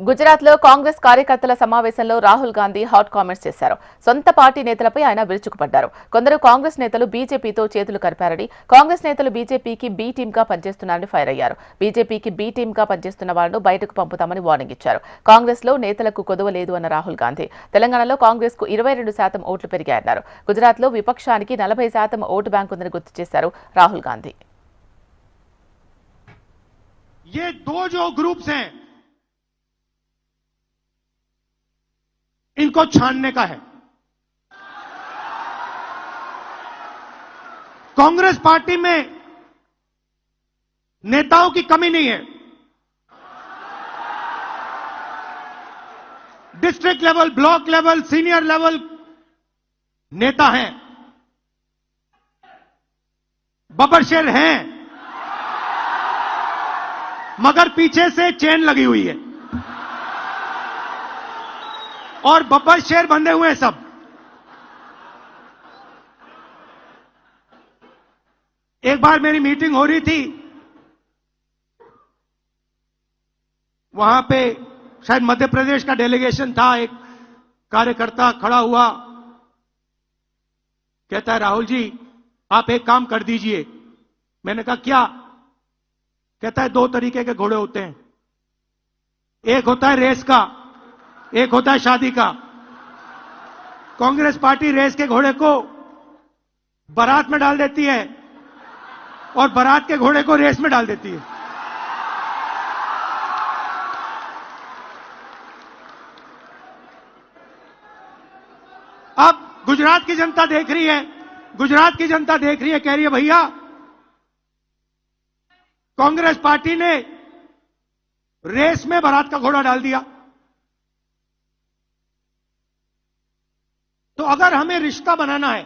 గుజరాత్ లో కాంగ్రెస్ కార్యకర్తల సమావేశంలో రాహుల్ గాంధీ హాట్ కామెంట్స్ చేశారు. సొంత పార్టీ నేతలపై ఆయన విరుచుకుపడ్డారు. కొందరు కాంగ్రెస్ నేతలు బీజేపీతో చేతులు కలిపారని, కాంగ్రెస్ నేతలు బీజేపీకి బి టీమ్ గా పనిచేస్తున్నారని ఫైర్ అయ్యారు. బీజేపీకి బి టీమ్ గా పనిచేస్తున్న వాళ్లను బయటకు పంపుతామని వార్నింగ్ ఇచ్చారు. కాంగ్రెస్ లో నేతలకు కొదవ లేదు అన్న రాహుల్ గాంధీ తెలంగాణలో కాంగ్రెస్ కు 22% ఓట్లు పెరిగాయన్నారు. గుజరాత్ లో విపక్షానికి 40% ఓటు బ్యాంక్ ఉందని గుర్తు చేశారు రాహుల్ గాంధీ. ये दो जो ग्रुप्स हैं इनको छानने का है। कांग्रेस पार्टी में नेताओं की कमी नहीं है। District level, block level, senior level नेता हैं, बब्बर हैं, मगर पीछे से चेन लगी हुई है और बब्बर शेर बंधे हुए हैं सब। एक बार मेरी मीटिंग हो रही थी, वहां पे शायद मध्य प्रदेश का डेलीगेशन था। एक कार्यकर्ता खड़ा हुआ, कहता है राहुल जी आप एक काम कर दीजिए। मैंने कहा क्या? कहता है दो तरीके के घोड़े होते हैं, एक होता है रेस का, एक होता है शादी का। कांग्रेस पार्टी रेस के घोड़े को बारात में डाल देती है और बारात के घोड़े को रेस में डाल देती है। अब गुजरात की जनता देख रही है, गुजरात की जनता देख रही है, कह रही है भैया कांग्रेस पार्टी ने रेस में बारात का घोड़ा डाल दिया। तो अगर हमें रिश्ता बनाना है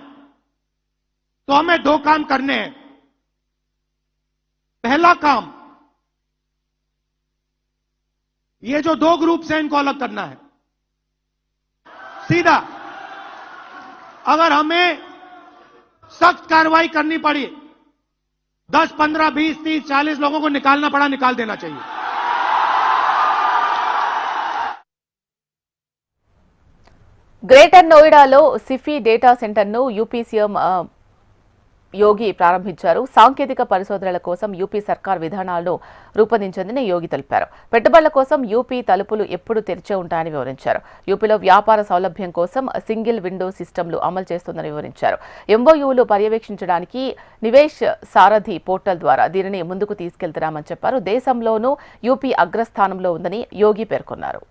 तो हमें दो काम करने हैं। पहला काम, ये जो दो ग्रुप हैं इनको अलग करना है सीधा। अगर हमें सख्त कार्रवाई करनी पड़ी, 10, 15, 20, 30, 40 लोगों को निकालना पड़ा, निकाल देना चाहिए। గ్రేటర్ నోయిడాలో సిఫీ డేటా సెంటర్ను యూపీ సీఎం యోగి ప్రారంభించారు. సాంకేతిక పరిశోధనల కోసం యూపీ సర్కార్ విధానాలను రూపొందించిందని యోగి తెలిపారు. పెట్టుబడుల కోసం యూపీ తలుపులు ఎప్పుడు తెరిచే ఉంటాయని వివరించారు. యూపీలో వ్యాపార సౌలభ్యం కోసం సింగిల్ విండో సిస్టమ్లు అమలు చేస్తుందని వివరించారు. ఎంఓయూలు పర్యవేక్షించడానికి నివేశ్ సారథి పోర్టల్ ద్వారా దీనిని ముందుకు తీసుకెళ్తున్నామని చెప్పారు. దేశంలోనూ యూపీ అగ్రస్థానంలో ఉందని యోగి పేర్కొన్నారు.